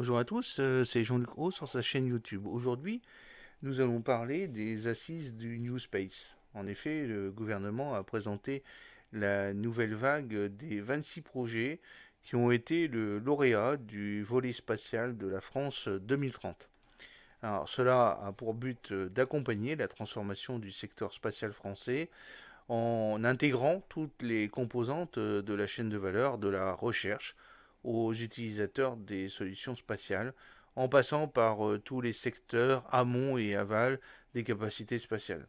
Bonjour à tous, c'est Jean-Luc Haut sur sa chaîne YouTube. Aujourd'hui, nous allons parler des assises du New Space. En effet, le gouvernement a présenté la nouvelle vague des 26 projets qui ont été le lauréat du volet spatial de la France 2030. Alors, cela a pour but d'accompagner la transformation du secteur spatial français en intégrant toutes les composantes de la chaîne de valeur de la recherche aux utilisateurs des solutions spatiales, en passant par tous les secteurs amont et aval des capacités spatiales.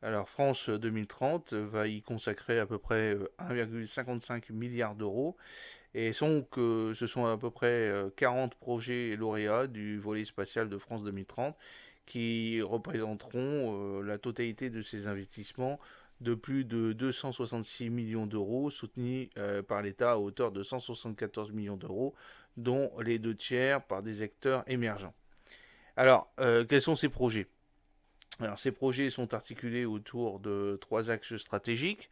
Alors France 2030 va y consacrer à peu près 1,55 milliard d'euros et ce sont à peu près 40 projets lauréats du volet spatial de France 2030 qui représenteront la totalité de ces investissements de plus de 266 millions d'euros soutenus par l'État à hauteur de 174 millions d'euros, dont les deux tiers par des acteurs émergents. Alors, quels sont ces projets? Alors, ces projets sont articulés autour de trois axes stratégiques.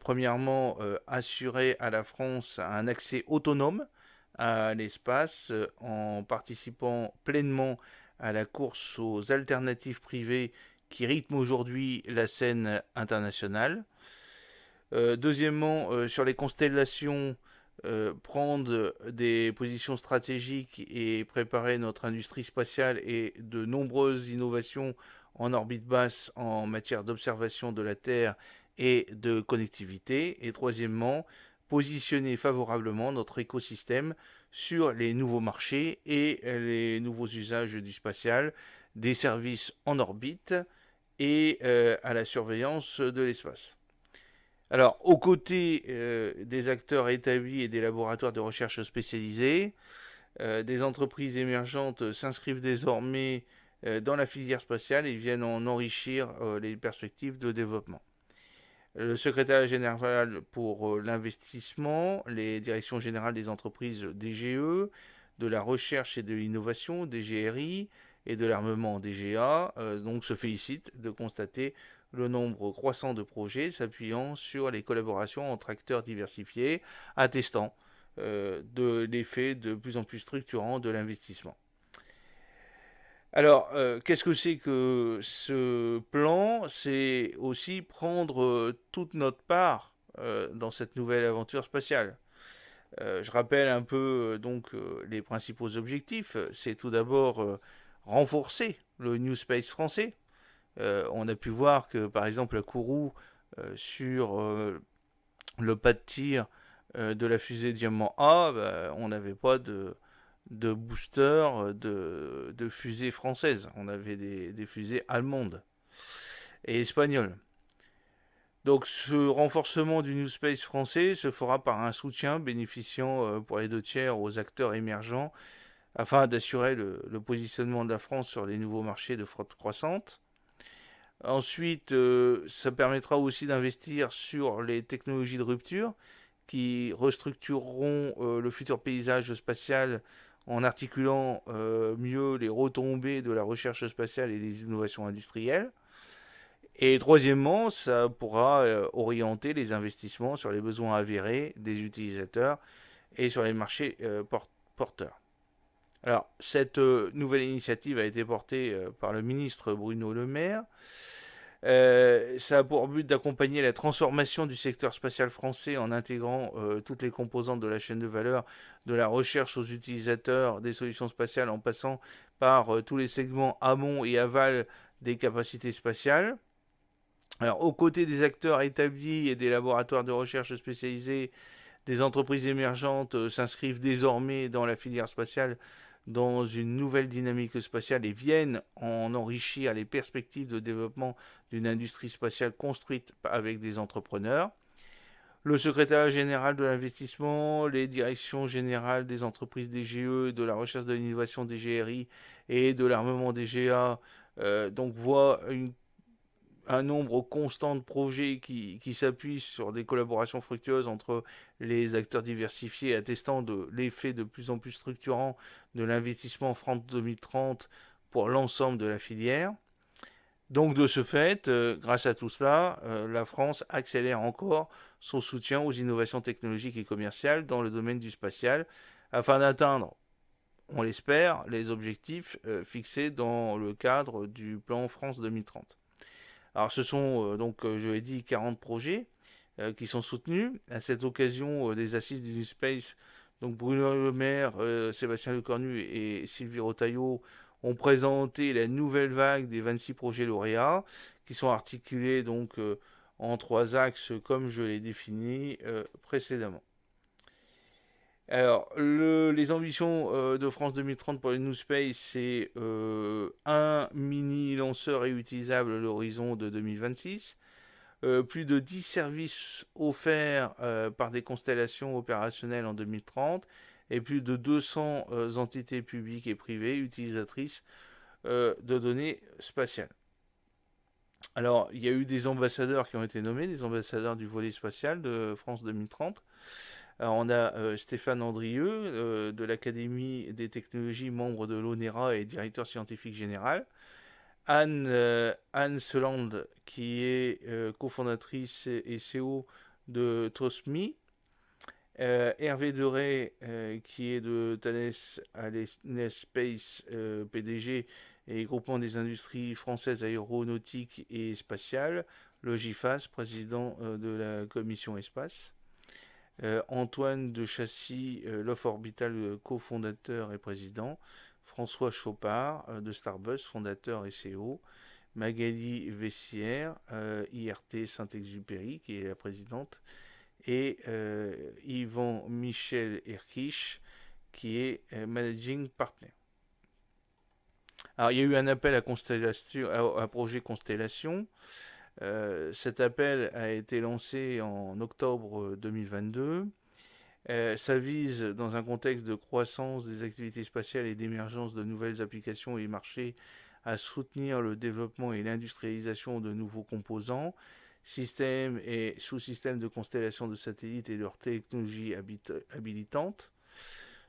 Premièrement, assurer à la France un accès autonome à l'espace en participant pleinement à la course aux alternatives privées qui rythment aujourd'hui la scène internationale. Deuxièmement, sur les constellations, prendre des positions stratégiques et préparer notre industrie spatiale et de nombreuses innovations en orbite basse en matière d'observation de la Terre et de connectivité. Et troisièmement, positionner favorablement notre écosystème sur les nouveaux marchés et les nouveaux usages du spatial, des services en orbite et à la surveillance de l'espace. Alors, aux côtés des acteurs établis et des laboratoires de recherche spécialisés, des entreprises émergentes s'inscrivent désormais dans la filière spatiale et viennent en enrichir les perspectives de développement. Le secrétaire général pour l'investissement, les directions générales des entreprises DGE, de la recherche et de l'innovation DGRI et de l'armement DGA donc se félicitent de constater le nombre croissant de projets s'appuyant sur les collaborations entre acteurs diversifiés, attestant de l'effet de plus en plus structurant de l'investissement. Alors, qu'est-ce que c'est que ce plan? C'est aussi prendre toute notre part dans cette nouvelle aventure spatiale. Je rappelle un peu les principaux objectifs. C'est tout d'abord renforcer le New Space français. On a pu voir que par exemple à Kourou, sur le pas de tir de la fusée Diamant A, bah, on n'avait pas de booster de fusées françaises. On avait des fusées allemandes et espagnoles. Donc ce renforcement du New Space français se fera par un soutien bénéficiant pour les deux tiers aux acteurs émergents afin d'assurer le positionnement de la France sur les nouveaux marchés de fraude croissante. Ensuite, ça permettra aussi d'investir sur les technologies de rupture qui restructureront le futur paysage spatial en articulant mieux les retombées de la recherche spatiale et les innovations industrielles. Et troisièmement, ça pourra orienter les investissements sur les besoins avérés des utilisateurs et sur les marchés porteurs. Alors, cette nouvelle initiative a été portée par le ministre Bruno Le Maire. Ça a pour but d'accompagner la transformation du secteur spatial français en intégrant toutes les composantes de la chaîne de valeur, de la recherche aux utilisateurs des solutions spatiales en passant par tous les segments amont et aval des capacités spatiales. Alors, aux côtés des acteurs établis et des laboratoires de recherche spécialisés, des entreprises émergentes s'inscrivent désormais dans la filière spatiale dans une nouvelle dynamique spatiale et viennent en enrichir les perspectives de développement d'une industrie spatiale construite avec des entrepreneurs. Le secrétariat général de l'investissement, les directions générales des entreprises DGE, de la recherche de l'innovation DGRI et de l'armement DGA voient un nombre constant de projets qui s'appuient sur des collaborations fructueuses entre les acteurs diversifiés, attestant de l'effet de plus en plus structurant de l'investissement France 2030 pour l'ensemble de la filière. Donc de ce fait, grâce à tout cela, la France accélère encore son soutien aux innovations technologiques et commerciales dans le domaine du spatial afin d'atteindre, on l'espère, les objectifs fixés dans le cadre du plan France 2030. Alors ce sont je l'ai dit, 40 projets qui sont soutenus. À cette occasion des assises du New Space, donc Bruno Le Maire, Sébastien Lecornu et Sylvie Rotaillot ont présenté la nouvelle vague des 26 projets lauréats qui sont articulés en trois axes comme je l'ai défini précédemment. Alors, les ambitions de France 2030 pour le New Space, c'est un mini lanceur réutilisable à l'horizon de 2026, plus de 10 services offerts par des constellations opérationnelles en 2030 et plus de 200 entités publiques et privées utilisatrices de données spatiales. Alors, il y a eu des ambassadeurs qui ont été nommés, des ambassadeurs du volet spatial de France 2030. Alors, on a Stéphane Andrieux de l'Académie des technologies, membre de l'ONERA et directeur scientifique général. Anne Seland, qui est cofondatrice et CEO de Tosmi. Hervé Deray, qui est de Thales Alenia Space, PDG et groupement des industries françaises aéronautiques et spatiales. Logifas, président de la commission espace. Antoine de Chassis, Love Orbital, cofondateur et président. François Chopard de Starbus, fondateur et CEO. Magali Vessière, IRT Saint-Exupéry, qui est la présidente. Et Yvan Michel Erkich, qui est managing partner. Alors, il y a eu un appel à projet Constellation. Cet appel a été lancé en octobre 2022. Ça vise, dans un contexte de croissance des activités spatiales et d'émergence de nouvelles applications et marchés, à soutenir le développement et l'industrialisation de nouveaux composants, systèmes et sous-systèmes de constellation de satellites et leurs technologies habilitantes.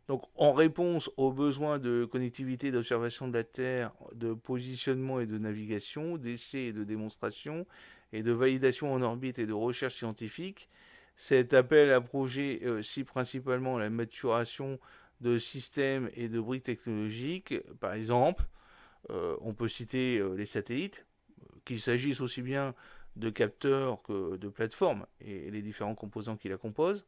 Donc, en réponse aux besoins de connectivité, d'observation de la Terre, de positionnement et de navigation, d'essais et de démonstration, et de validation en orbite et de recherche scientifique, cet appel à projet cible principalement la maturation de systèmes et de briques technologiques. Par exemple, on peut citer les satellites, qu'il s'agisse aussi bien de capteurs que de plateformes et les différents composants qui la composent.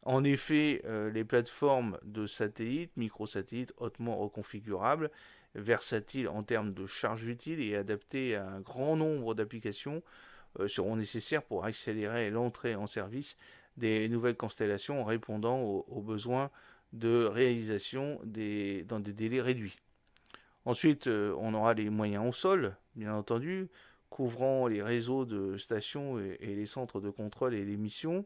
En effet, les plateformes de satellites, microsatellites hautement reconfigurables, versatiles en termes de charge utile et adaptées à un grand nombre d'applications, seront nécessaires pour accélérer l'entrée en service des nouvelles constellations en répondant aux besoins de réalisation dans des délais réduits. Ensuite, on aura les moyens au sol, bien entendu, couvrant les réseaux de stations et les centres de contrôle et d'émission.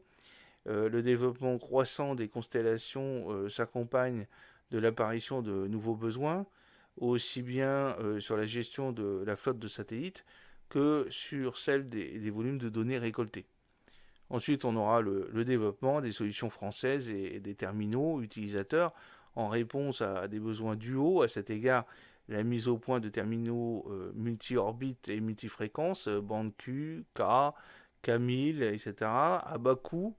Le développement croissant des constellations s'accompagne de l'apparition de nouveaux besoins, aussi bien sur la gestion de la flotte de satellites que sur celle des volumes de données récoltés. Ensuite, on aura le développement des solutions françaises et des terminaux utilisateurs en réponse à des besoins duaux. À cet égard, la mise au point de terminaux multi-orbites et multifréquences, bande Q, K, K1000, etc., à bas coût,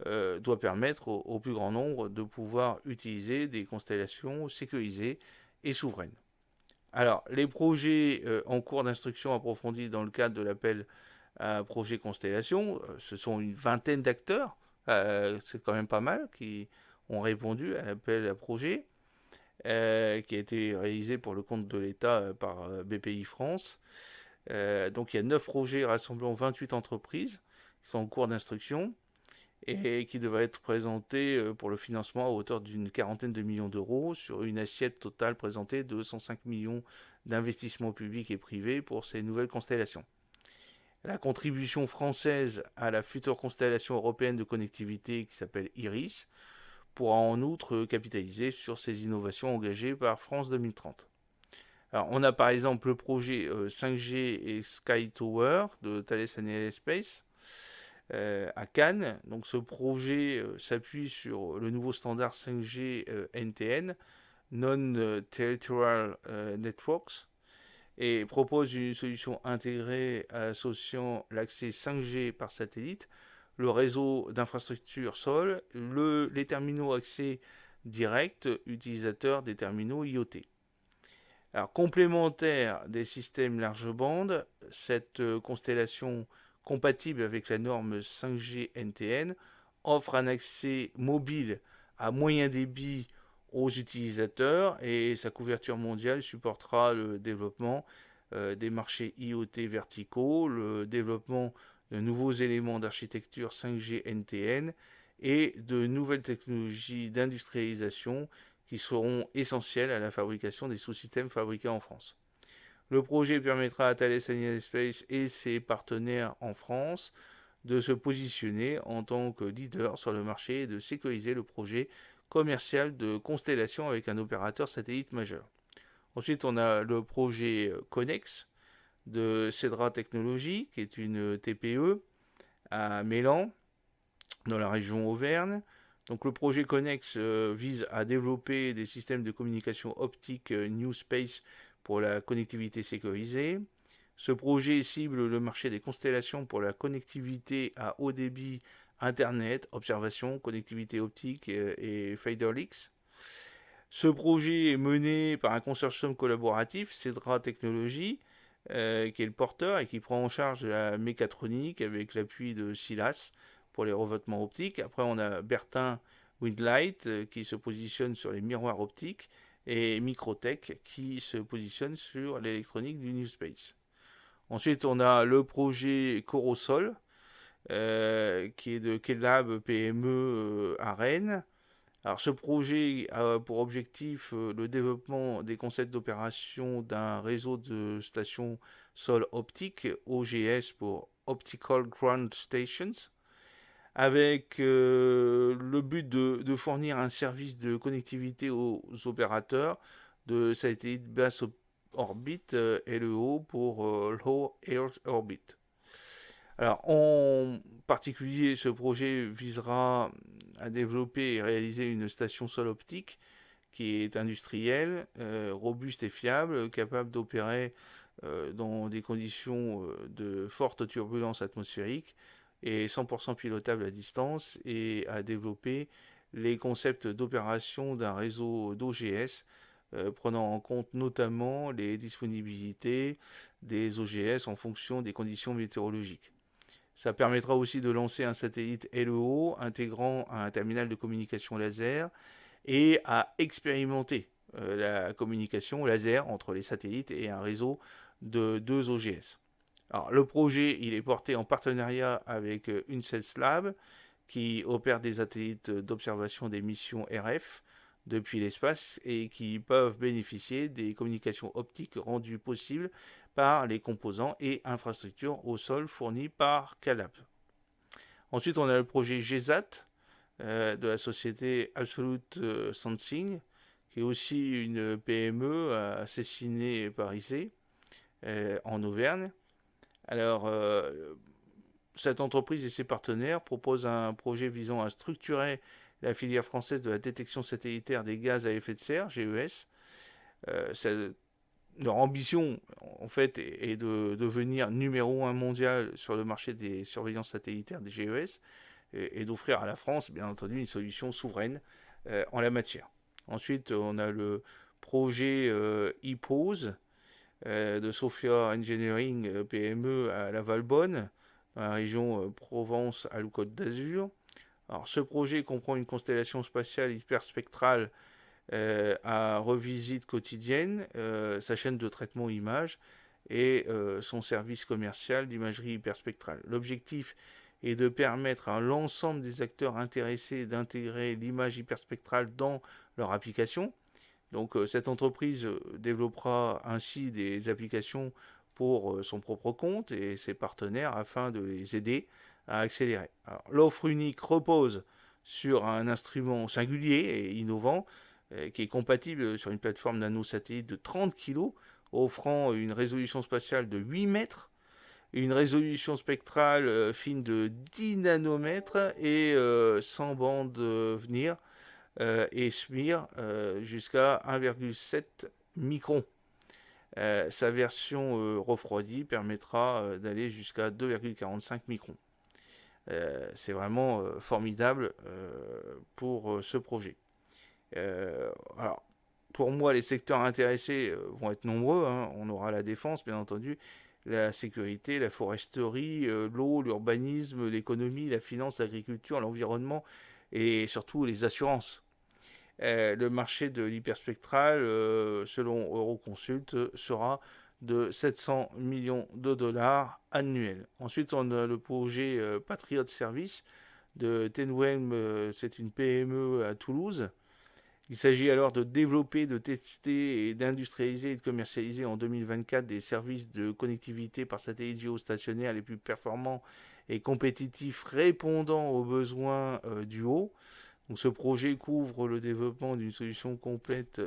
doit permettre au plus grand nombre de pouvoir utiliser des constellations sécurisées et souveraines. Alors, les projets en cours d'instruction approfondie dans le cadre de l'appel à projet Constellation, ce sont une vingtaine d'acteurs, c'est quand même pas mal, qui ont répondu à l'appel à projet, qui a été réalisé pour le compte de l'État par BPI France. Donc il y a 9 projets rassemblant 28 entreprises qui sont en cours d'instruction et qui devraient être présentés pour le financement à hauteur d'une quarantaine de millions d'euros sur une assiette totale présentée de 105 millions d'investissements publics et privés pour ces nouvelles constellations. La contribution française à la future constellation européenne de connectivité qui s'appelle IRIS pourra en outre capitaliser sur ces innovations engagées par France 2030. Alors, on a par exemple le projet 5G et Sky Tower de Thales Alenia Space à Cannes. Donc, ce projet s'appuie sur le nouveau standard 5G NTN, Non-Territorial Networks, et propose une solution intégrée associant l'accès 5G par satellite, le réseau d'infrastructure sol, les terminaux accès direct utilisateur des terminaux IoT. Alors, complémentaire des systèmes large bande, cette constellation compatible avec la norme 5G NTN offre un accès mobile à moyen débit aux utilisateurs et sa couverture mondiale supportera le développement des marchés IoT verticaux, le développement de nouveaux éléments d'architecture 5G NTN et de nouvelles technologies d'industrialisation qui seront essentielles à la fabrication des sous-systèmes fabriqués en France. Le projet permettra à Thales Alenia Space et ses partenaires en France de se positionner en tant que leader sur le marché et de sécuriser le projet commercial de constellation avec un opérateur satellite majeur. Ensuite, on a le projet Connex de Cedra Technologies, qui est une TPE à Mélan, dans la région Auvergne. Donc le projet Connex vise à développer des systèmes de communication optique New Space pour la connectivité sécurisée. Ce projet cible le marché des constellations pour la connectivité à haut débit, Internet, observation, connectivité optique et Faderlix. Ce projet est mené par un consortium collaboratif, Cedra Technologies, qui est le porteur et qui prend en charge la mécatronique avec l'appui de Silas pour les revêtements optiques. Après, on a Bertin Windlight qui se positionne sur les miroirs optiques et Microtech qui se positionne sur l'électronique du New Space. Ensuite, on a le projet Corosol qui est de Kellab PME à Rennes. Alors, ce projet a pour objectif le développement des concepts d'opération d'un réseau de stations sol optiques, OGS pour Optical Ground Stations, avec le but de fournir un service de connectivité aux opérateurs de satellites basse orbite, LEO pour Low Earth Orbit. Alors, en particulier, ce projet visera à développer et réaliser une station sol optique qui est industrielle, robuste et fiable, capable d'opérer dans des conditions de forte turbulence atmosphérique et 100% pilotable à distance, et à développer les concepts d'opération d'un réseau d'OGS prenant en compte notamment les disponibilités des OGS en fonction des conditions météorologiques. Ça permettra aussi de lancer un satellite LEO intégrant un terminal de communication laser et à expérimenter la communication laser entre les satellites et un réseau de 2 OGS. Alors, le projet il est porté en partenariat avec Unselslab qui opère des satellites d'observation des missions RF depuis l'espace et qui peuvent bénéficier des communications optiques rendues possibles par les composants et infrastructures au sol fournis par Calap. Ensuite, on a le projet GESAT de la société Absolute Sensing, qui est aussi une PME à Cessiné et Parisé, en Auvergne. Alors, cette entreprise et ses partenaires proposent un projet visant à structurer la filière française de la détection satellitaire des gaz à effet de serre, GES. Leur ambition, en fait, est de devenir numéro un mondial sur le marché des surveillances satellitaires des GES et d'offrir à la France, bien entendu, une solution souveraine en la matière. Ensuite, on a le projet ePose de Sophia Engineering PME à la Valbonne, dans la région Provence-Alpes-Côte d'Azur. Alors, ce projet comprend une constellation spatiale hyperspectrale à revisite quotidienne, sa chaîne de traitement images et son service commercial d'imagerie hyperspectrale. L'objectif est de permettre à l'ensemble des acteurs intéressés d'intégrer l'image hyperspectrale dans leur application. Donc cette entreprise développera ainsi des applications pour son propre compte et ses partenaires afin de les aider à accélérer. L'offre unique repose sur un instrument singulier et innovant qui est compatible sur une plateforme nanosatellite de 30 kg, offrant une résolution spatiale de 8 mètres, une résolution spectrale fine de 10 nanomètres et sans bande venir et SMIR jusqu'à 1,7 microns. Sa version refroidie permettra d'aller jusqu'à 2,45 microns. C'est vraiment formidable pour ce projet. Alors, pour moi, les secteurs intéressés vont être nombreux, hein. On aura la défense, bien entendu, la sécurité, la foresterie, l'eau, l'urbanisme, l'économie, la finance, l'agriculture, l'environnement et surtout les assurances. Le marché de l'hyperspectral, selon Euroconsult, sera de 700 millions de dollars annuels. Ensuite, on a le projet Patriot Service de Tenwelm, c'est une PME à Toulouse. Il s'agit alors de développer, de tester et d'industrialiser et de commercialiser en 2024 des services de connectivité par satellite géostationnaire les plus performants et compétitifs répondant aux besoins du haut. Donc, ce projet couvre le développement d'une solution complète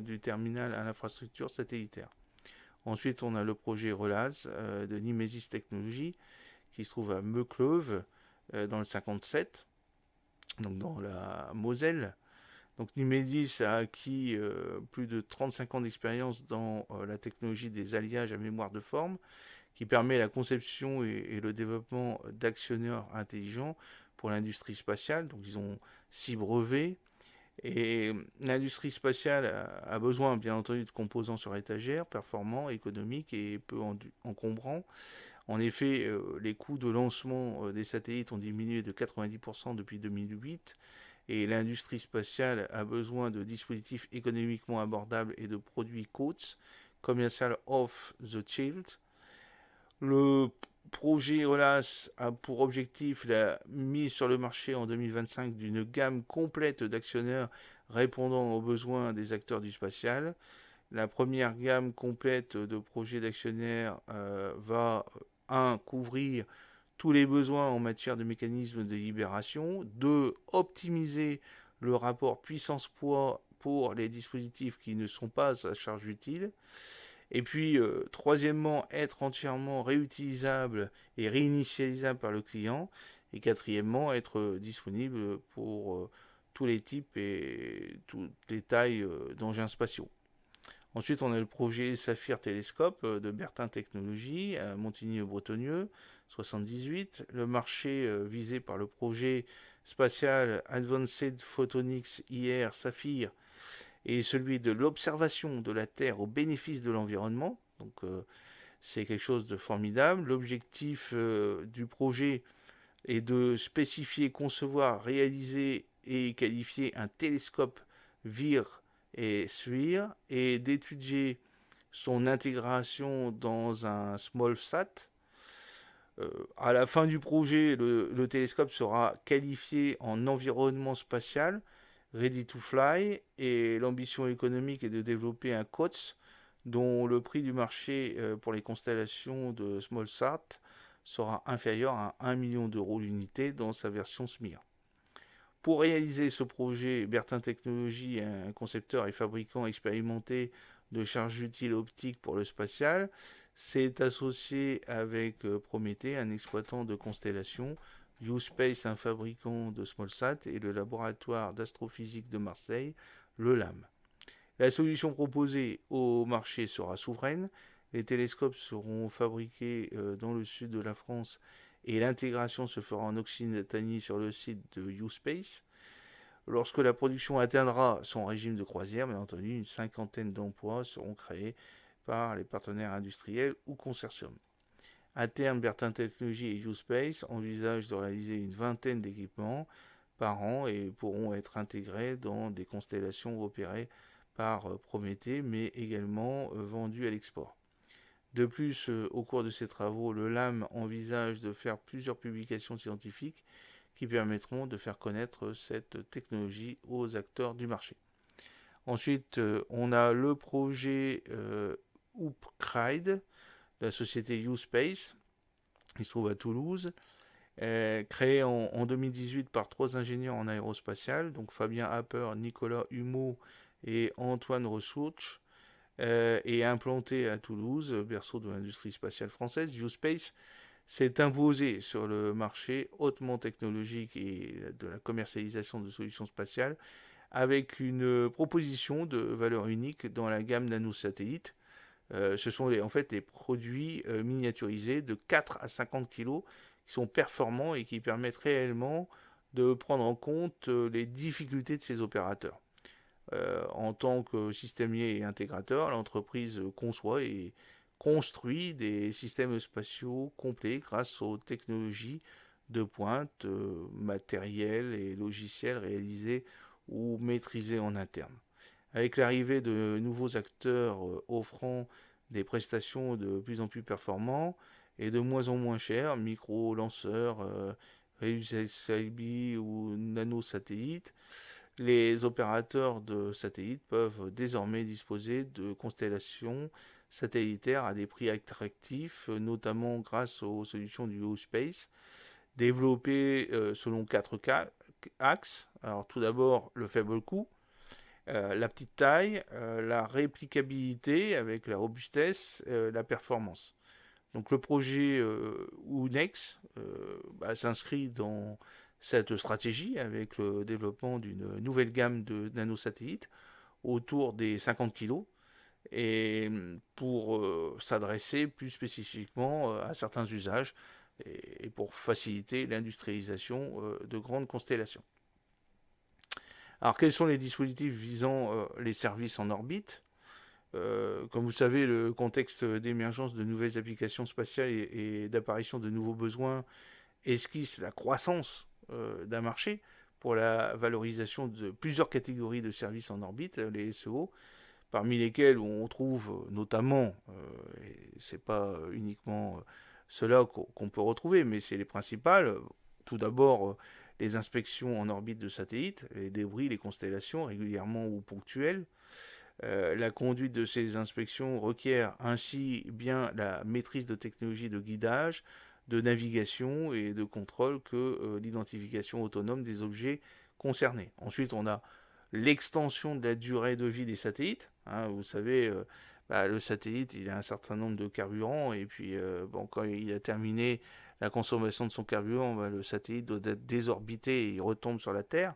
du terminal à l'infrastructure satellitaire. Ensuite, on a le projet RELAS de Nimesis Technologies qui se trouve à Meucleuve dans le 57, donc dans la Moselle. Donc Nimesis a acquis plus de 35 ans d'expérience dans la technologie des alliages à mémoire de forme, qui permet la conception et le développement d'actionneurs intelligents pour l'industrie spatiale. Donc ils ont 6 brevets. Et l'industrie spatiale a besoin, bien entendu, de composants sur étagère, performants, économiques et peu encombrants. En effet, les coûts de lancement des satellites ont diminué de 90% depuis 2008 et l'industrie spatiale a besoin de dispositifs économiquement abordables et de produits COTS, Commercial Off the Shield. Le projet RELAS a pour objectif la mise sur le marché en 2025 d'une gamme complète d'actionneurs répondant aux besoins des acteurs du spatial. La première gamme complète de projets d'actionnaires va 1. Couvrir tous les besoins en matière de mécanismes de libération. 2. Optimiser le rapport puissance-poids pour les dispositifs qui ne sont pas à charge utile. Et puis, troisièmement, être entièrement réutilisable et réinitialisable par le client. Et quatrièmement, être disponible pour tous les types et toutes les tailles d'engins spatiaux. Ensuite, on a le projet Saphir Télescope de Bertin Technologies à Montigny-le-Bretonneux, 78. Le marché visé par le projet spatial Advanced Photonics IR Saphir est celui de l'observation de la Terre au bénéfice de l'environnement. Donc, c'est quelque chose de formidable. L'objectif du projet est de spécifier, concevoir, réaliser et qualifier un télescope VIR et SWIR et d'étudier son intégration dans un SmallSat. À la fin du projet, le télescope sera qualifié en environnement spatial, ready to fly, et l'ambition économique est de développer un COTS dont le prix du marché pour les constellations de SmallSat sera inférieur à 1 million d'euros l'unité dans sa version SMIR. Pour réaliser ce projet, Bertin Technologies, un concepteur et fabricant expérimenté de charges utiles optiques pour le spatial, s'est associé avec Prométhée, un exploitant de constellations, U-Space, un fabricant de SmallSat, et le laboratoire d'astrophysique de Marseille, le LAM. La solution proposée au marché sera souveraine. Les télescopes seront fabriqués dans le sud de la France et l'intégration se fera en Occitanie sur le site de U-Space. Lorsque la production atteindra son régime de croisière, bien entendu, une cinquantaine d'emplois seront créés par les partenaires industriels ou consortiums. À terme, Bertin Technologies et U-Space envisagent de réaliser une vingtaine d'équipements par an et pourront être intégrés dans des constellations opérées par Prométhée, mais également vendus à l'export. De plus, au cours de ces travaux, le LAM envisage de faire plusieurs publications scientifiques qui permettront de faire connaître cette technologie aux acteurs du marché. Ensuite, on a le projet UPCRIDE de la société U-Space, qui se trouve à Toulouse, créé en 2018 par 3 ingénieurs en aérospatial, donc Fabien Happer, Nicolas Humeau et Antoine Ressourche, et implanté à Toulouse, berceau de l'industrie spatiale française. U-Space s'est imposé sur le marché hautement technologique et de la commercialisation de solutions spatiales avec une proposition de valeur unique dans la gamme nanosatellites. Ce sont en fait des produits miniaturisés de 4 à 50 kg qui sont performants et qui permettent réellement de prendre en compte les difficultés de ces opérateurs. En tant que systémier et intégrateur, l'entreprise conçoit et construit des systèmes spatiaux complets grâce aux technologies de pointe, matériels et logiciels réalisés ou maîtrisés en interne. Avec l'arrivée de nouveaux acteurs offrant des prestations de plus en plus performantes et de moins en moins chères, micro-lanceurs, reusable ou nanosatellites, les opérateurs de satellites peuvent désormais disposer de constellations satellitaires à des prix attractifs, notamment grâce aux solutions du Space, développées selon quatre axes. Alors tout d'abord le faible coût, la petite taille, la réplicabilité avec la robustesse, la performance. Donc le projet UNEX s'inscrit dans cette stratégie avec le développement d'une nouvelle gamme de nanosatellites autour des 50 kg et pour s'adresser plus spécifiquement à certains usages et pour faciliter l'industrialisation de grandes constellations. Alors quels sont les dispositifs visant les services en orbite? Comme vous savez, le contexte d'émergence de nouvelles applications spatiales et d'apparition de nouveaux besoins esquisse la croissance d'un marché pour la valorisation de plusieurs catégories de services en orbite, les SEO, parmi lesquels on trouve notamment, et c'est pas uniquement cela qu'on peut retrouver, mais c'est les principales. Tout d'abord, les inspections en orbite de satellites, les débris, les constellations régulièrement ou ponctuelles. La conduite de ces inspections requiert ainsi bien la maîtrise de technologies de guidage, de navigation et de contrôle que l'identification autonome des objets concernés. Ensuite, on a l'extension de la durée de vie des satellites. Hein, vous savez, le satellite, il a un certain nombre de carburants et puis quand il a terminé la consommation de son carburant, le satellite doit être désorbité et il retombe sur la Terre.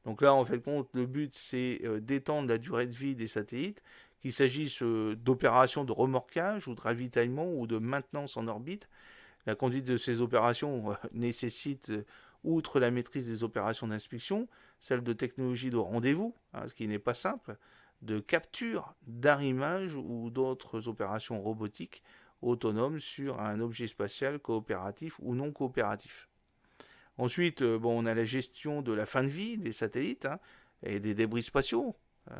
Donc là, en fait, compte, le but, c'est d'étendre la durée de vie des satellites, qu'il s'agisse d'opérations de remorquage ou de ravitaillement ou de maintenance en orbite. La conduite de ces opérations nécessite, outre la maîtrise des opérations d'inspection, celle de technologies de rendez-vous, hein, ce qui n'est pas simple, de capture, d'arrimage ou d'autres opérations robotiques autonomes sur un objet spatial coopératif ou non coopératif. Ensuite, on a la gestion de la fin de vie des satellites hein, et des débris spatiaux.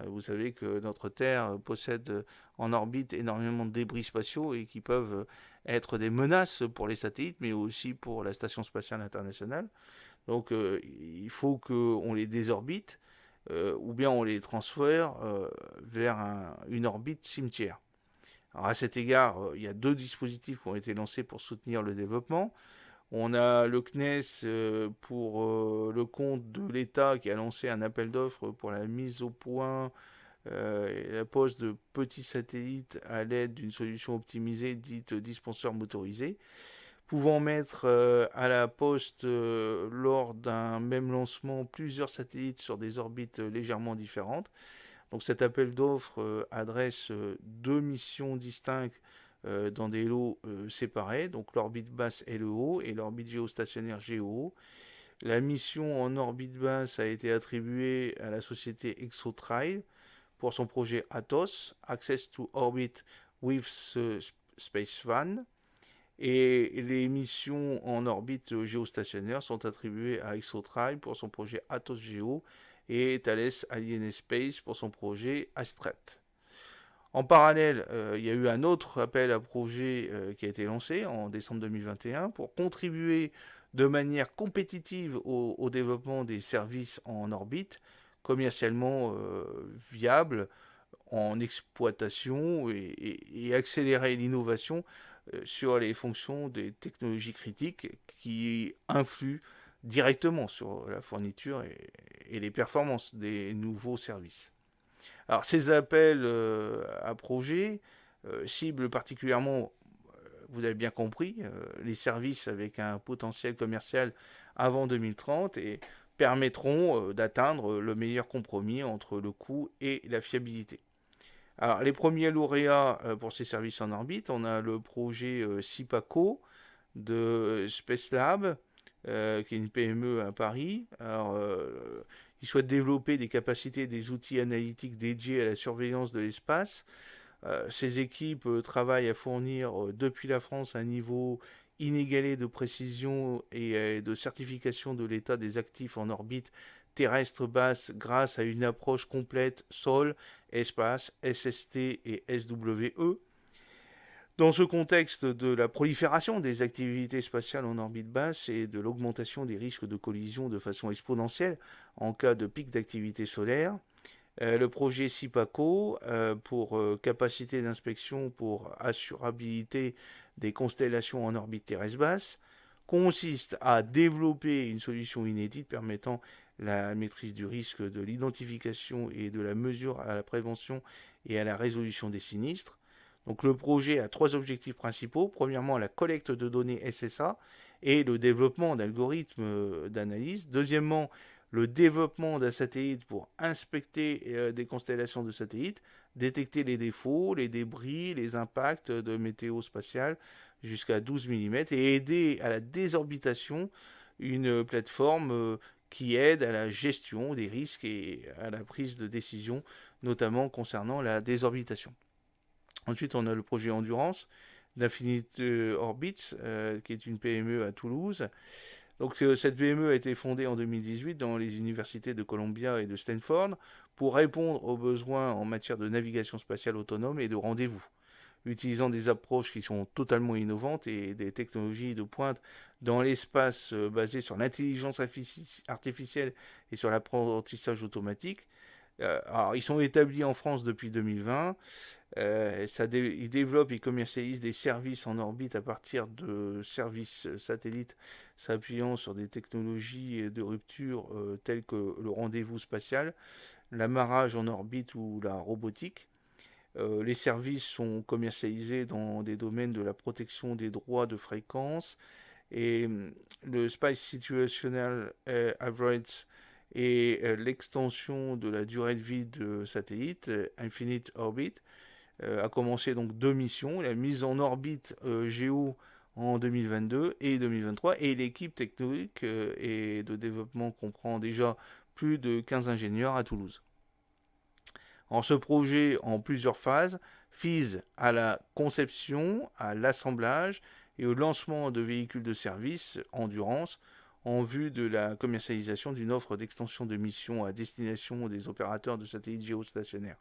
Vous savez que notre Terre possède en orbite énormément de débris spatiaux et qui peuvent être des menaces pour les satellites, mais aussi pour la Station spatiale internationale. Donc, il faut qu'on les désorbite ou bien on les transfère vers une orbite cimetière. Alors, à cet égard, il y a deux dispositifs qui ont été lancés pour soutenir le développement. On a le CNES pour le compte de l'État qui a lancé un appel d'offres pour la mise au point et la pose de petits satellites à l'aide d'une solution optimisée dite dispensaire motorisé, pouvant mettre à la poste lors d'un même lancement plusieurs satellites sur des orbites légèrement différentes. Donc cet appel d'offres adresse deux missions distinctes dans des lots séparés, donc l'orbite basse LEO et l'orbite géostationnaire GEO. La mission en orbite basse a été attribuée à la société ExoTrail pour son projet Athos, Access to Orbit with Spacevan. Et les missions en orbite géostationnaire sont attribuées à ExoTrail pour son projet Athos Geo et Thales Alien Space pour son projet Astret. En parallèle, il y a eu un autre appel à projet qui a été lancé en décembre 2021 pour contribuer de manière compétitive au développement des services en orbite, commercialement viables, en exploitation et accélérer l'innovation sur les fonctions des technologies critiques qui influent directement sur la fourniture et les performances des nouveaux services. Alors ces appels à projets ciblent particulièrement, vous avez bien compris, les services avec un potentiel commercial avant 2030 et permettront d'atteindre le meilleur compromis entre le coût et la fiabilité. Alors les premiers lauréats pour ces services en orbite, on a le projet SIPACO de Spacelab, qui est une PME à Paris. Alors, qui souhaite développer des capacités et des outils analytiques dédiés à la surveillance de l'espace. Ces équipes travaillent à fournir depuis la France un niveau inégalé de précision et de certification de l'état des actifs en orbite terrestre basse grâce à une approche complète sol, espace, SST et SWE. Dans ce contexte de la prolifération des activités spatiales en orbite basse et de l'augmentation des risques de collision de façon exponentielle en cas de pic d'activité solaire, le projet CIPACO pour capacité d'inspection pour assurabilité des constellations en orbite terrestre basse consiste à développer une solution inédite permettant la maîtrise du risque, de l'identification et de la mesure à la prévention et à la résolution des sinistres. Donc le projet a trois objectifs principaux. Premièrement, la collecte de données SSA et le développement d'algorithmes d'analyse. Deuxièmement, le développement d'un satellite pour inspecter des constellations de satellites, détecter les défauts, les débris, les impacts de météo spatiale jusqu'à 12 mm et aider à la désorbitation, une plateforme qui aide à la gestion des risques et à la prise de décision, notamment concernant la désorbitation. Ensuite, on a le projet Endurance d'Infinite Orbits, qui est une PME à Toulouse. Donc, cette PME a été fondée en 2018 dans les universités de Columbia et de Stanford pour répondre aux besoins en matière de navigation spatiale autonome et de rendez-vous, utilisant des approches qui sont totalement innovantes et des technologies de pointe dans l'espace basées sur l'intelligence artificielle et sur l'apprentissage automatique. Alors, ils sont établis en France depuis 2020. Ils développent et commercialisent des services en orbite à partir de services satellites s'appuyant sur des technologies de rupture telles que le rendez-vous spatial, l'amarrage en orbite ou la robotique. Les services sont commercialisés dans des domaines de la protection des droits de fréquence et le Space Situational Average et l'extension de la durée de vie de satellite, Infinite Orbit, a commencé donc deux missions, la mise en orbite Géo en 2022 et 2023, et l'équipe technique et de développement comprend déjà plus de 15 ingénieurs à Toulouse. En ce projet, en plusieurs phases, vise à la conception, à l'assemblage et au lancement de véhicules de service Endurance en vue de la commercialisation d'une offre d'extension de mission à destination des opérateurs de satellites géostationnaires.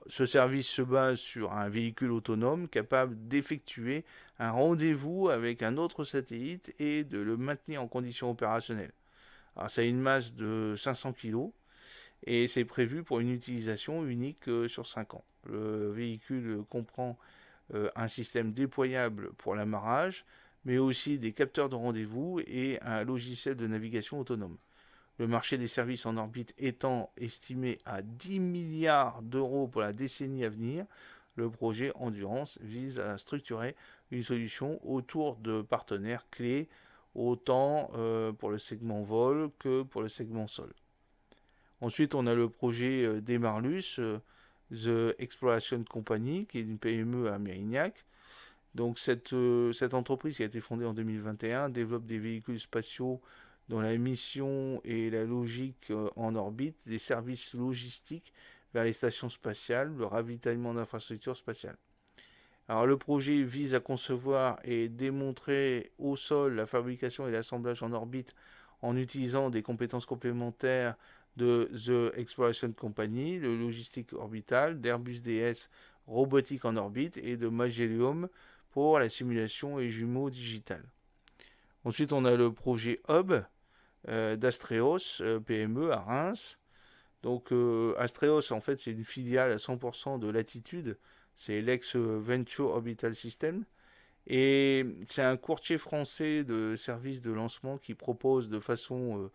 Ce service se base sur un véhicule autonome capable d'effectuer un rendez-vous avec un autre satellite et de le maintenir en condition opérationnelle. Alors, ça a une masse de 500 kg et c'est prévu pour une utilisation unique sur 5 ans. Le véhicule comprend un système déployable pour l'amarrage, mais aussi des capteurs de rendez-vous et un logiciel de navigation autonome. Le marché des services en orbite étant estimé à 10 milliards d'euros pour la décennie à venir, le projet Endurance vise à structurer une solution autour de partenaires clés, autant pour le segment vol que pour le segment sol. Ensuite, on a le projet Demarlus, The Exploration Company, qui est une PME à Mérignac. Donc cette entreprise qui a été fondée en 2021 développe des véhicules spatiaux dont la mission et la logique en orbite, des services logistiques vers les stations spatiales, le ravitaillement d'infrastructures spatiales. Alors le projet vise à concevoir et démontrer au sol la fabrication et l'assemblage en orbite en utilisant des compétences complémentaires de The Exploration Company, le logistique orbital, d'Airbus DS robotique en orbite et de Magellan pour la simulation et jumeaux digital. Ensuite, on a le projet Hub d'Astreos PME à Reims. Donc Astreos, en fait, c'est une filiale à 100% de Latitude. C'est l'ex-Venture Orbital System. Et c'est un courtier français de services de lancement qui propose de façon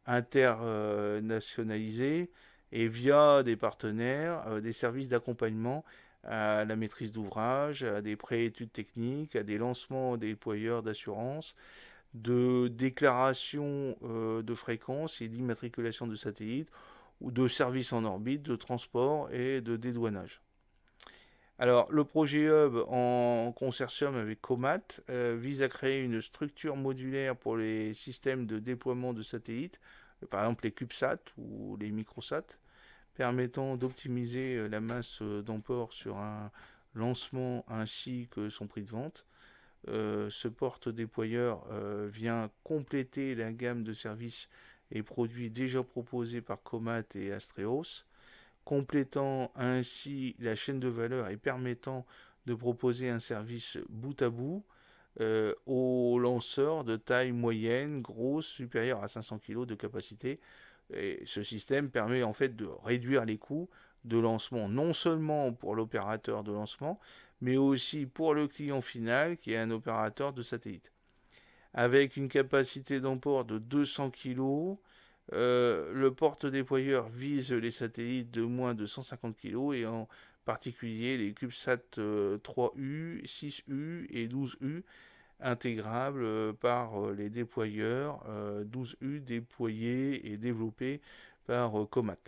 internationalisée et via des partenaires des services d'accompagnement à la maîtrise d'ouvrage, à des pré-études techniques, à des lancements des déployeurs d'assurance, de déclaration de fréquences et d'immatriculation de satellites, ou de services en orbite, de transport et de dédouanage. Alors, le projet Hub en consortium avec Comat vise à créer une structure modulaire pour les systèmes de déploiement de satellites par exemple les CubeSat ou les microsat, permettant d'optimiser la masse d'emport sur un lancement ainsi que son prix de vente. Ce porte-déployeur vient compléter la gamme de services et produits déjà proposés par Comat et Astreos, complétant ainsi la chaîne de valeur et permettant de proposer un service bout à bout aux lanceurs de taille moyenne, grosse, supérieure à 500 kg de capacité. Et ce système permet en fait de réduire les coûts de lancement, non seulement pour l'opérateur de lancement, mais aussi pour le client final qui est un opérateur de satellite. Avec une capacité d'emport de 200 kg, le porte-déployeur vise les satellites de moins de 150 kg et en particulier les CubeSat 3U, 6U et 12U intégrables par les déployeurs 12U déployés et développés par Comat.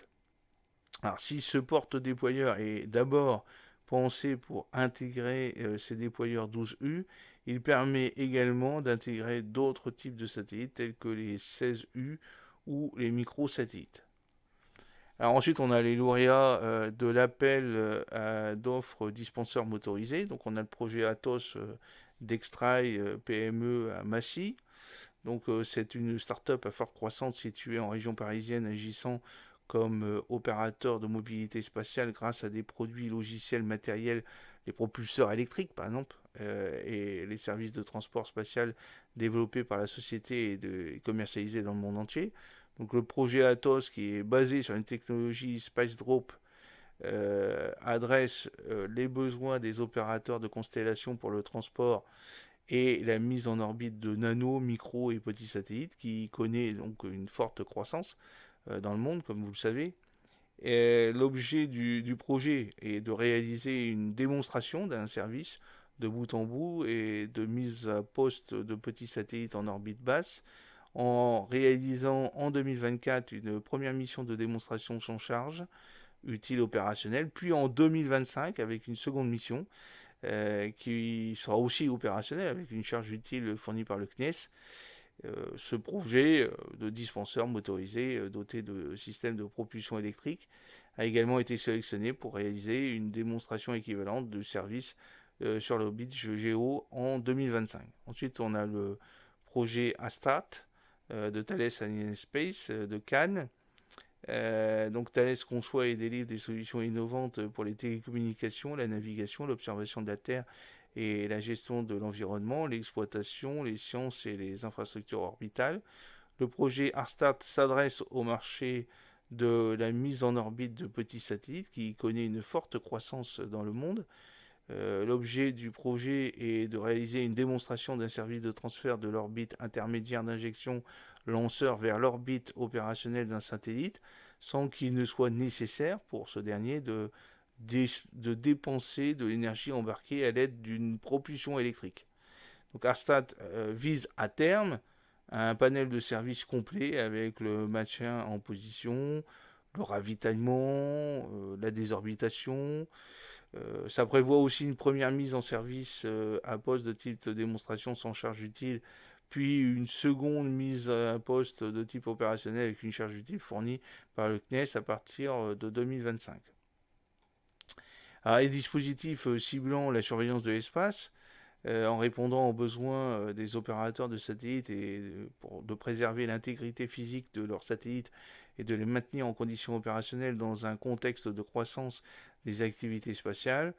Alors si ce porte-déployeur est d'abord pensé pour intégrer ces déployeurs 12U, il permet également d'intégrer d'autres types de satellites tels que les 16U ou les microsatellites. Alors ensuite, on a les lauréats de l'appel d'offres dispenseurs motorisés. Donc on a le projet Atos d'Extrai PME à Massy. Donc c'est une start-up à forte croissance située en région parisienne agissant comme opérateur de mobilité spatiale grâce à des produits logiciels matériels, les propulseurs électriques par exemple, et les services de transport spatial développés par la société et commercialisés dans le monde entier. Donc le projet Atos, qui est basé sur une technologie Space Drop, adresse les besoins des opérateurs de constellation pour le transport et la mise en orbite de nano, micro et petits satellites qui connaît donc une forte croissance dans le monde, comme vous le savez. L'objet du projet est de réaliser une démonstration d'un service de bout en bout et de mise à poste de petits satellites en orbite basse en réalisant en 2024 une première mission de démonstration sans charge utile opérationnelle, puis en 2025 avec une seconde mission qui sera aussi opérationnelle avec une charge utile fournie par le CNES. Ce projet de dispenseur motorisé doté de systèmes de propulsion électrique a également été sélectionné pour réaliser une démonstration équivalente de service sur l'orbite Géo en 2025. Ensuite, on a le projet Astart de Thales Alenia Space de Cannes. Donc Thales conçoit et délivre des solutions innovantes pour les télécommunications, la navigation, l'observation de la Terre et la gestion de l'environnement, l'exploitation, les sciences et les infrastructures orbitales. Le projet ARSTAT s'adresse au marché de la mise en orbite de petits satellites qui connaît une forte croissance dans le monde. L'objet du projet est de réaliser une démonstration d'un service de transfert de l'orbite intermédiaire d'injection lanceur vers l'orbite opérationnelle d'un satellite sans qu'il ne soit nécessaire pour ce dernier de dépenser de l'énergie embarquée à l'aide d'une propulsion électrique. Donc Arstat vise à terme un panel de services complet avec le maintien en position, le ravitaillement, la désorbitation. Ça prévoit aussi une première mise en service à poste de type de démonstration sans charge utile, puis une seconde mise à poste de type opérationnel avec une charge utile fournie par le CNES à partir de 2025. Alors, les dispositifs ciblant la surveillance de l'espace, en répondant aux besoins des opérateurs de satellites et de préserver l'intégrité physique de leurs satellites et de les maintenir en conditions opérationnelles dans un contexte de croissance des activités spatiales.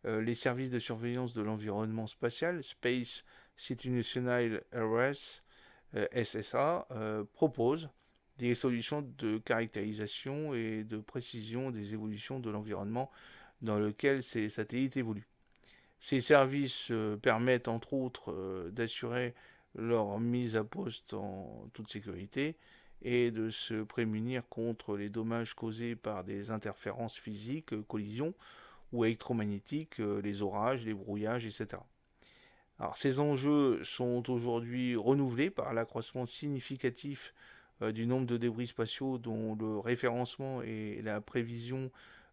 Les services de surveillance de l'environnement spatial, Space Situational Awareness, SSA, proposent des solutions de caractérisation et de précision des évolutions de l'environnement dans lequel ces satellites évoluent. Ces services permettent entre autres d'assurer leur mise à poste en toute sécurité et de se prémunir contre les dommages causés par des interférences physiques, collisions ou électromagnétiques, les orages, les brouillages, etc. Alors, ces enjeux sont aujourd'hui renouvelés par l'accroissement significatif du nombre de débris spatiaux dont le référencement et la prévision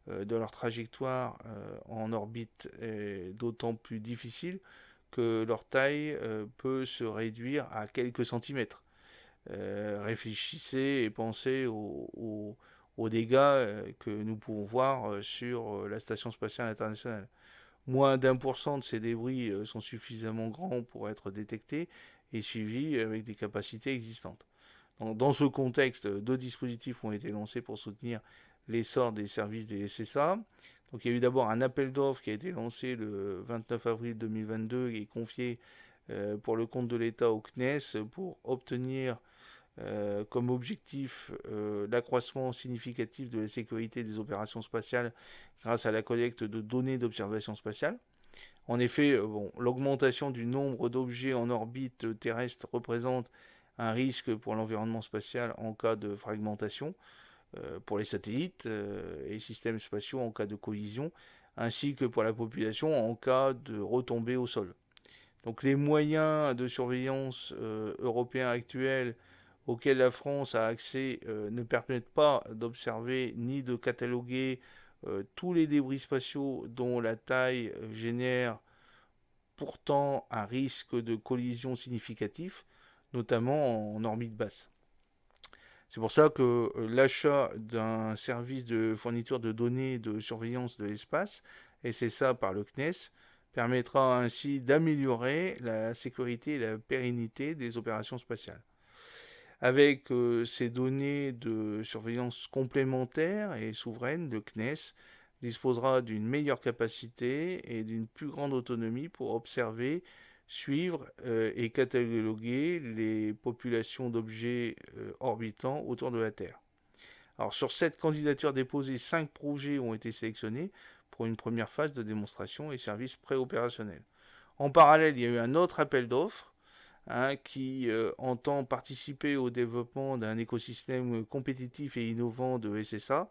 de leur trajectoire en orbite est d'autant plus difficile que leur taille peut se réduire à quelques centimètres. réfléchissez et pensez aux dégâts que nous pouvons voir sur la Station spatiale internationale. Moins d'1% de ces débris sont suffisamment grands pour être détectés et suivis avec des capacités existantes. Dans ce contexte, deux dispositifs ont été lancés pour soutenir l'essor des services des SSA. Donc, il y a eu d'abord un appel d'offres qui a été lancé le 29 avril 2022 et confié pour le compte de l'État au CNES pour obtenir comme objectif l'accroissement significatif de la sécurité des opérations spatiales grâce à la collecte de données d'observation spatiale. En effet, l'augmentation du nombre d'objets en orbite terrestre représente un risque pour l'environnement spatial en cas de fragmentation, pour les satellites et systèmes spatiaux en cas de collision, ainsi que pour la population en cas de retombée au sol. Donc les moyens de surveillance européens actuels auxquels la France a accès ne permettent pas d'observer ni de cataloguer tous les débris spatiaux dont la taille génère pourtant un risque de collision significatif, notamment en orbite basse. C'est pour ça que l'achat d'un service de fourniture de données de surveillance de l'espace, et c'est ça par le CNES, permettra ainsi d'améliorer la sécurité et la pérennité des opérations spatiales. Avec ces données de surveillance complémentaires et souveraines, le CNES disposera d'une meilleure capacité et d'une plus grande autonomie pour observer, suivre et cataloguer les populations d'objets orbitant autour de la Terre. Alors sur cette candidature déposée, 5 projets ont été sélectionnés pour une première phase de démonstration et services préopérationnels. En parallèle, il y a eu un autre appel d'offres qui entend participer au développement d'un écosystème compétitif et innovant de SSA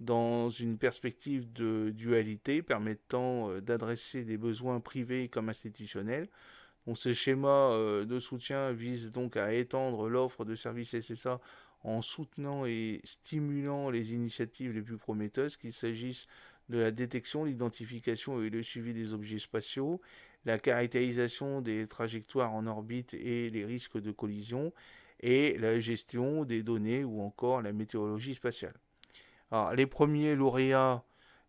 dans une perspective de dualité permettant d'adresser des besoins privés comme institutionnels. Donc, ce schéma de soutien vise donc à étendre l'offre de services SSA en soutenant et stimulant les initiatives les plus prometteuses, qu'il s'agisse de la détection, l'identification et le suivi des objets spatiaux, la caractérisation des trajectoires en orbite et les risques de collision, et la gestion des données ou encore la météorologie spatiale. Alors, les premiers lauréats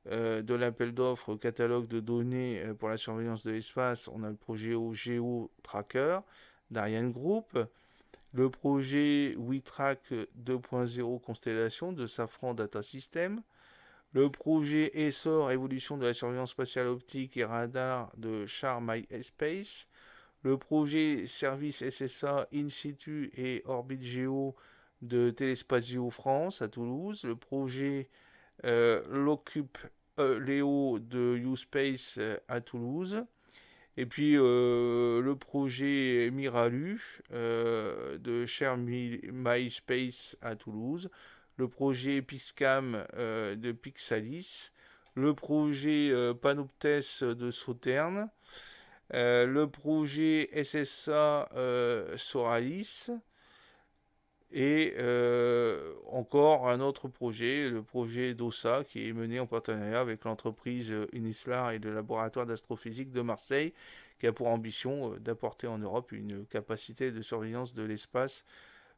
de l'appel d'offres catalogue de données pour la surveillance de l'espace, on a le projet Geo Tracker d'Ariane Group, le projet WeTrack 2.0 Constellation de Safran Data System, le projet Essor Évolution de la surveillance spatiale optique et radar de Char MySpace, le projet Service SSA In situ et Orbite Géo de Téléspatio France à Toulouse, le projet l'Occupe Léo de USpace à Toulouse, et puis le projet Miralu de Share MySpace à Toulouse, le projet Pixcam de Pixalis, le projet Panoptes de Sauternes, le projet SSA Soralis, et encore un autre projet, le projet DOSA, qui est mené en partenariat avec l'entreprise Unislar et le laboratoire d'astrophysique de Marseille, qui a pour ambition d'apporter en Europe une capacité de surveillance de l'espace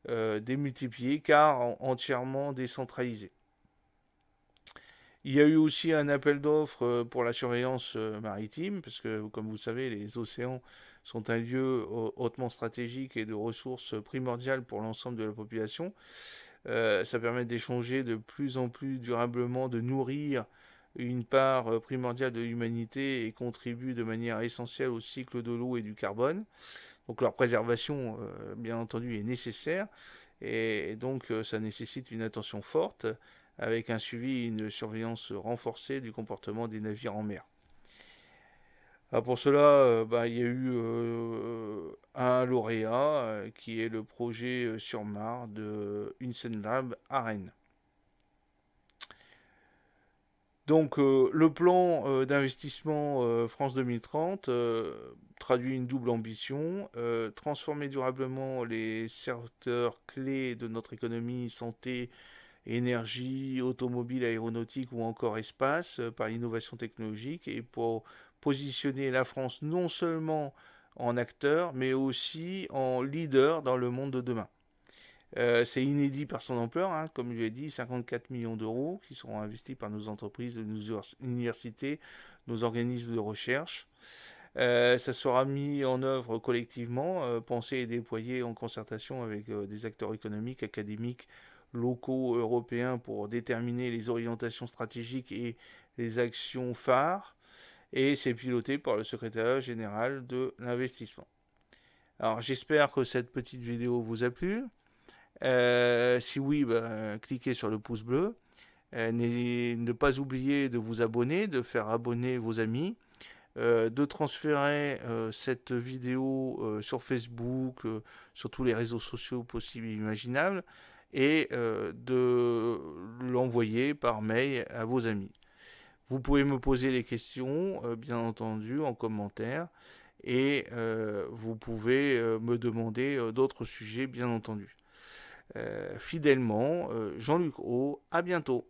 démultipliée car entièrement décentralisée. Il y a eu aussi un appel d'offres pour la surveillance maritime, parce que, comme vous le savez, les océans sont un lieu hautement stratégique et de ressources primordiales pour l'ensemble de la population. Ça permet d'échanger de plus en plus durablement, de nourrir une part primordiale de l'humanité et contribue de manière essentielle au cycle de l'eau et du carbone. Donc leur préservation, bien entendu, est nécessaire et donc ça nécessite une attention forte avec un suivi et une surveillance renforcée du comportement des navires en mer. Pour cela, il y a eu un lauréat qui est le projet sur Mars de Unsenlab à Rennes. Donc le plan d'investissement France 2030 traduit une double ambition, transformer durablement les secteurs clés de notre économie, santé, énergie, automobile, aéronautique ou encore espace par l'innovation technologique et pour positionner la France non seulement en acteur mais aussi en leader dans le monde de demain. C'est inédit par son ampleur, hein, comme je l'ai dit, 54 millions d'euros qui seront investis par nos entreprises, nos universités, nos organismes de recherche. Ça sera mis en œuvre collectivement, pensé et déployé en concertation avec des acteurs économiques, académiques, locaux, européens pour déterminer les orientations stratégiques et les actions phares. Et c'est piloté par le secrétariat général de l'investissement. Alors j'espère que cette petite vidéo vous a plu. Si oui, cliquez sur le pouce bleu. Ne pas oublier de vous abonner, de faire abonner vos amis, de transférer cette vidéo sur Facebook, sur tous les réseaux sociaux possibles et imaginables, et de l'envoyer par mail à vos amis. Vous pouvez me poser des questions, bien entendu, en commentaire, et vous pouvez me demander d'autres sujets, bien entendu. Fidèlement, Jean-Luc O, à bientôt.